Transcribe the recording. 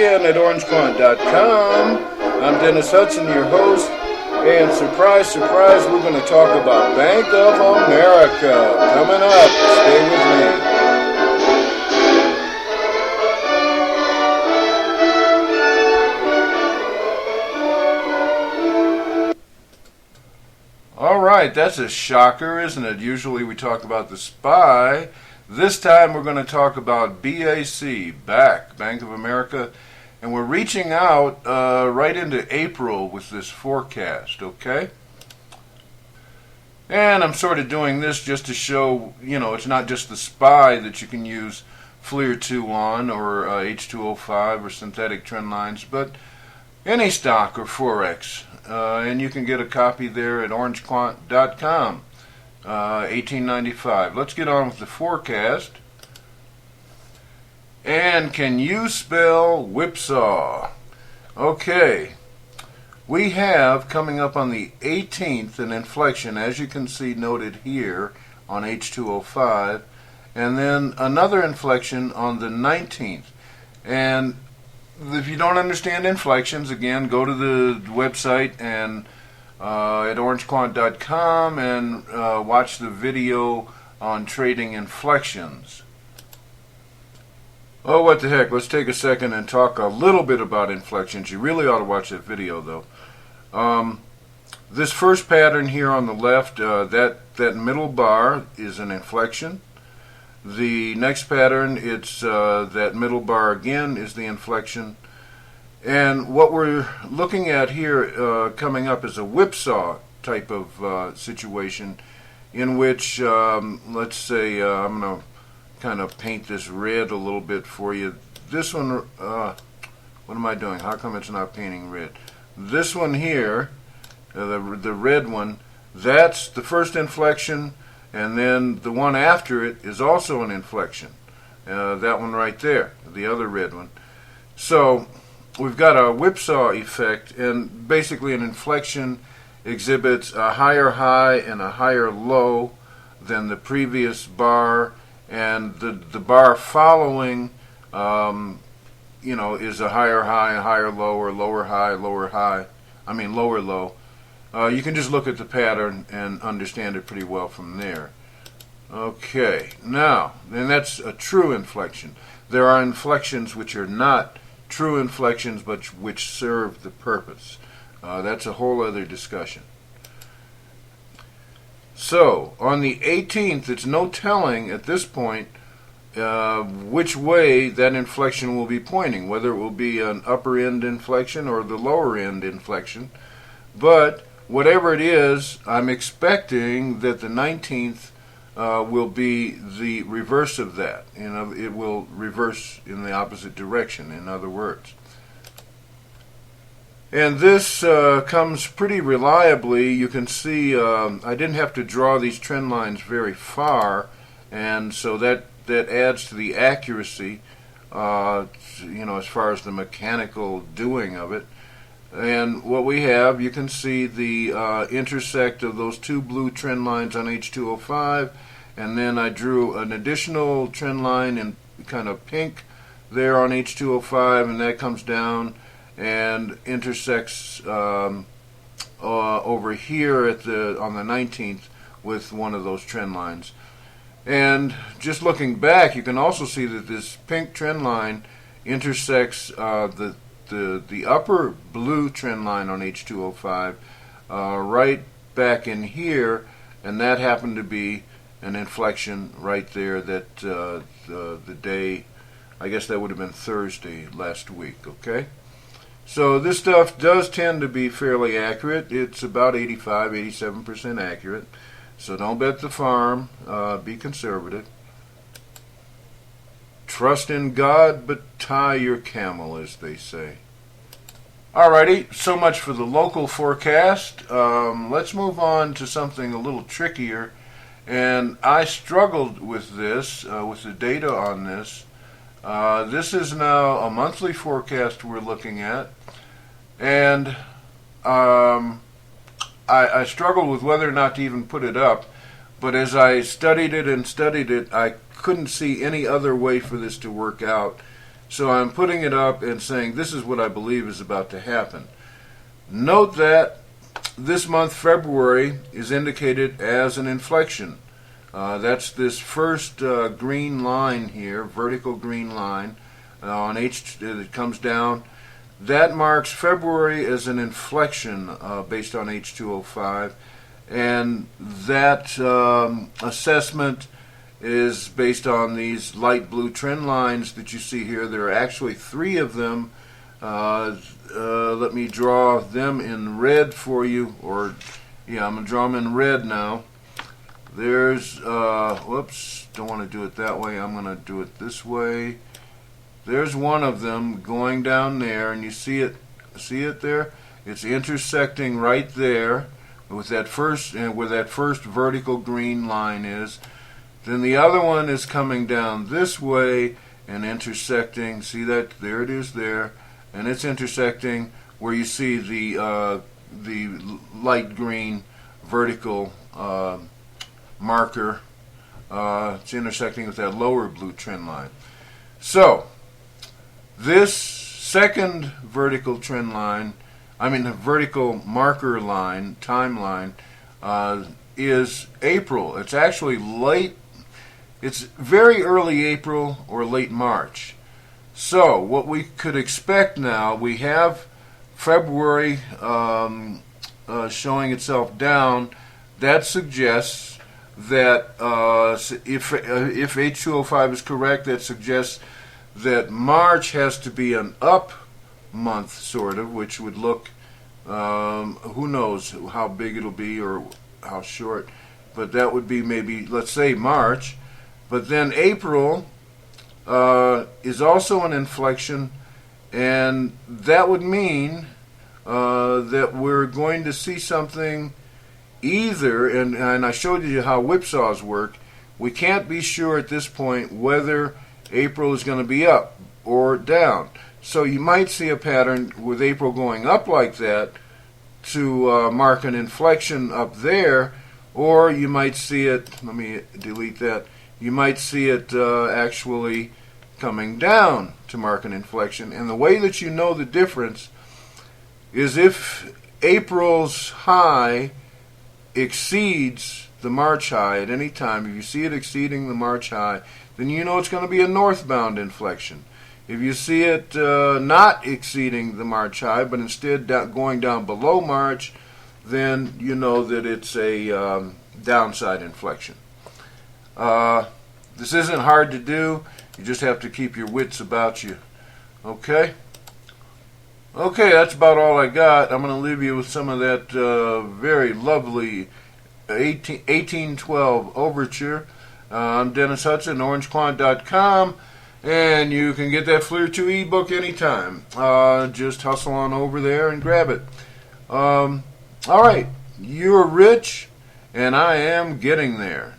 again at orangequant.com. I'm Dennis Hudson, your host, and surprise, surprise, we're going to talk about Bank of America. Coming up, stay with me. Alright, that's a shocker, isn't it? Usually we talk about the SPY. This time we're going to talk about BAC, Bank of America. And we're reaching out right into April with this forecast, okay? And I'm sort of doing this just to show, it's not just the SPY that you can use FLIR 2 on or H205 or synthetic trend lines, but any stock or Forex. And you can get a copy there at orangequant.com, $18.95. Let's get on with the forecast. And can you spell whipsaw? Okay, we have coming up on the 18th an inflection, as you can see noted here on H205, and then another inflection on the 19th. And if you don't understand inflections, again, go to the website and at orangequant.com and watch the video on trading inflections. Oh, what the heck, let's take a second and talk a little bit about inflections. You really ought to watch that video, though. This first pattern here on the left, that middle bar is an inflection. The next pattern, it's that middle bar again is the inflection. And what we're looking at here coming up is a whipsaw type of situation in which, let's say, I'm going to kind of paint this red a little bit for you. This one, what am I doing? How come it's not painting red? This one here, the red one, that's the first inflection, and then the one after it is also an inflection. That one right there, the other red one. So we've got a whipsaw effect, and basically an inflection exhibits a higher high and a higher low than the previous bar, and the bar following, is a higher high, a higher low, or lower high, lower high. I mean lower low. You can just look at the pattern and understand it pretty well from there. Okay, now, then that's a true inflection. There are inflections which are not true inflections, but which serve the purpose. That's a whole other discussion. So, on the 18th, it's no telling at this point which way that inflection will be pointing, whether it will be an upper end inflection or the lower end inflection. But whatever it is, I'm expecting that the 19th will be the reverse of that. It will reverse in the opposite direction, in other words. And this comes pretty reliably. You can see I didn't have to draw these trend lines very far, and so that adds to the accuracy, as far as the mechanical doing of it. And what we have, you can see the intersect of those two blue trend lines on H205, and then I drew an additional trend line in kind of pink there on H205, and that comes down and intersects over here on the 19th with one of those trend lines. And just looking back, you can also see that this pink trend line intersects the upper blue trend line on H205 right back in here, and that happened to be an inflection right there that the day, I guess that would have been Thursday last week, okay? So this stuff does tend to be fairly accurate. It's about 85-87% accurate. So don't bet the farm. Be conservative. Trust in God, but tie your camel, as they say. Alrighty, so much for the local forecast. Let's move on to something a little trickier. And I struggled with this, with the data on this. This is now a monthly forecast we're looking at, and I struggled with whether or not to even put it up, but as I studied it, I couldn't see any other way for this to work out. So I'm putting it up and saying this is what I believe is about to happen. Note that this month, February, is indicated as an inflection. That's this first green line here, vertical green line on H. It comes down. That marks February as an inflection based on H205, and that assessment is based on these light blue trend lines that you see here. There are actually 3 of them. Let me draw them in red for you, or yeah, I'm going to draw them in red now. There's, whoops, don't want to do it that way. I'm going to do it this way. There's one of them going down there, and you see it there? It's intersecting right there with that first, where that first vertical green line is. Then the other one is coming down this way and intersecting. See that? There it is there, and it's intersecting where you see the light green vertical marker. It's intersecting with that lower blue trend line. So this second vertical trend line, the vertical marker line, timeline, is April. It's actually late. It's very early April or late March. So what we could expect now, we have February showing itself down. That suggests that if H205 is correct, that suggests that March has to be an up month, sort of, which would look, who knows how big it'll be or how short, but that would be maybe, let's say, March. But then April is also an inflection, and that would mean that we're going to see something either, and I showed you how whipsaws work. We can't be sure at this point whether April is going to be up or down. So you might see a pattern with April going up like that to mark an inflection up there, or you might see it, let me delete that, you might see it actually coming down to mark an inflection. And the way that you know the difference is if April's high exceeds the March high at any time. If you see it exceeding the March high, then you know it's going to be a northbound inflection. If you see it not exceeding the March high, but instead going down below March, then you know that it's a downside inflection. This isn't hard to do. You just have to keep your wits about you. Okay? Okay, that's about all I got. I'm going to leave you with some of that very lovely 1812 overture. I'm Dennis Hudson, orangequant.com, and you can get that Fleer 2 ebook anytime. Just hustle on over there and grab it. All right, you're rich, and I am getting there.